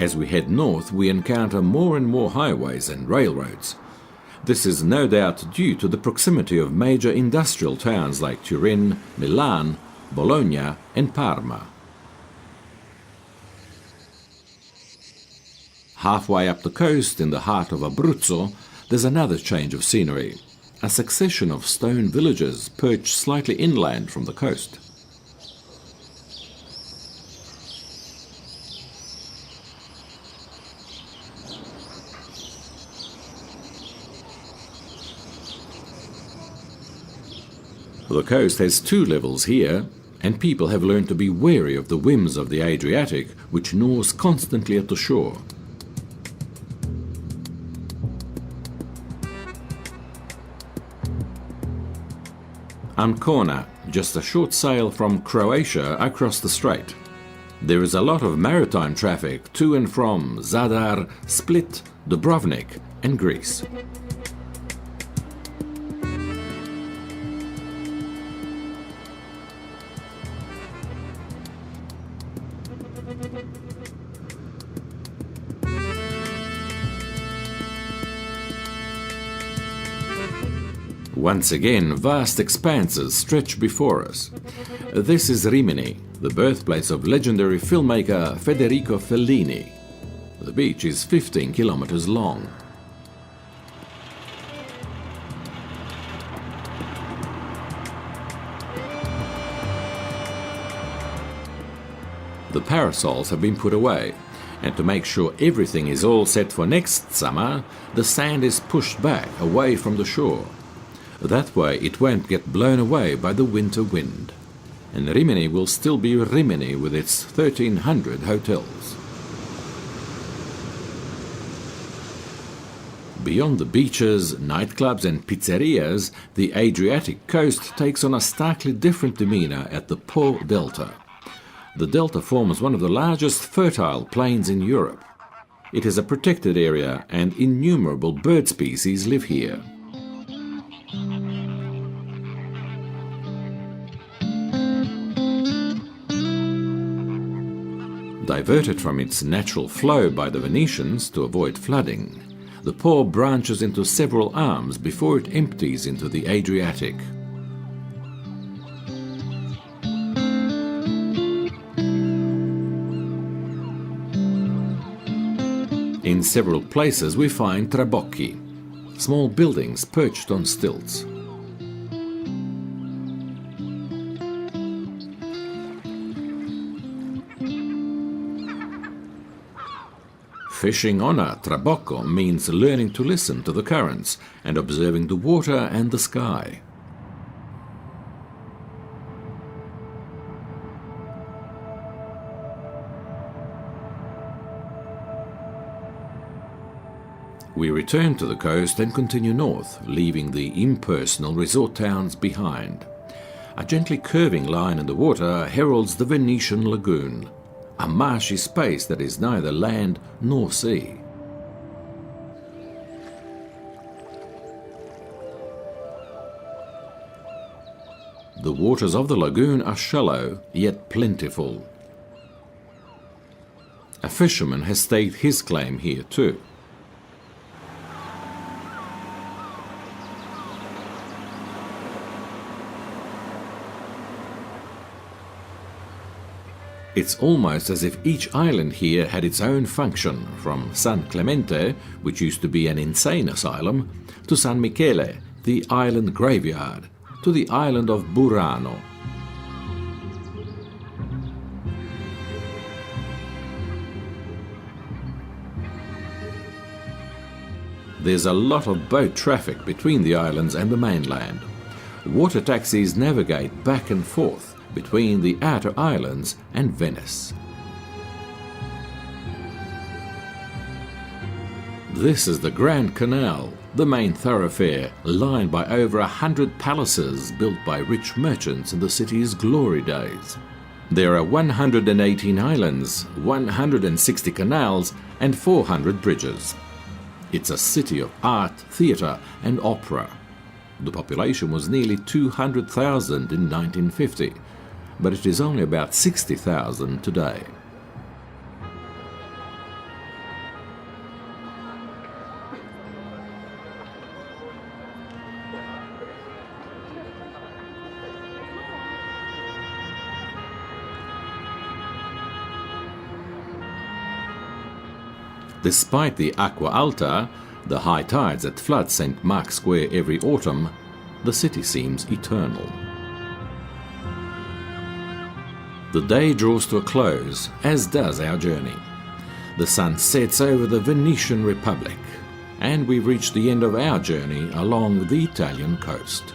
As we head north, we encounter more and more highways and railroads. This is no doubt due to the proximity of major industrial towns like Turin, Milan, Bologna and Parma. Halfway up the coast, in the heart of Abruzzo, there's another change of scenery. A succession of stone villages perched slightly inland from the coast. The coast has two levels here, and people have learned to be wary of the whims of the Adriatic, which gnaws constantly at the shore. Ancona, just a short sail from Croatia across the strait. There is a lot of maritime traffic to and from Zadar, Split, Dubrovnik and Greece. Once again, vast expanses stretch before us. This is Rimini, the birthplace of legendary filmmaker Federico Fellini. The beach is 15 kilometers long. The parasols have been put away, and to make sure everything is all set for next summer, the sand is pushed back away from the shore. That way it won't get blown away by the winter wind. And Rimini will still be Rimini with its 1,300 hotels. Beyond the beaches, nightclubs and pizzerias, the Adriatic coast takes on a starkly different demeanour at the Po Delta. The delta forms one of the largest fertile plains in Europe. It is a protected area and innumerable bird species live here. Diverted from its natural flow by the Venetians to avoid flooding, the Po branches into several arms before it empties into the Adriatic. In several places we find trabocchi, small buildings perched on stilts. Fishing on a trabocco means learning to listen to the currents and observing the water and the sky. We return to the coast and continue north, leaving the impersonal resort towns behind. A gently curving line in the water heralds the Venetian lagoon, a marshy space that is neither land nor sea. The waters of the lagoon are shallow, yet plentiful. A fisherman has staked his claim here too. It's almost as if each island here had its own function, from San Clemente, which used to be an insane asylum, to San Michele, the island graveyard, to the island of Burano. There's a lot of boat traffic between the islands and the mainland. Water taxis navigate back and forth between the outer islands and Venice. This is the Grand Canal, the main thoroughfare, lined by over 100 palaces built by rich merchants in the city's glory days. There are 118 islands, 160 canals and 400 bridges. It's a city of art, theatre and opera. The population was nearly 200,000 in 1950, but it is only about 60,000 today. Despite the Acqua Alta, the high tides that flood St. Mark's Square every autumn, the city seems eternal. The day draws to a close, as does our journey. The sun sets over the Venetian Republic, and we've reached the end of our journey along the Italian coast.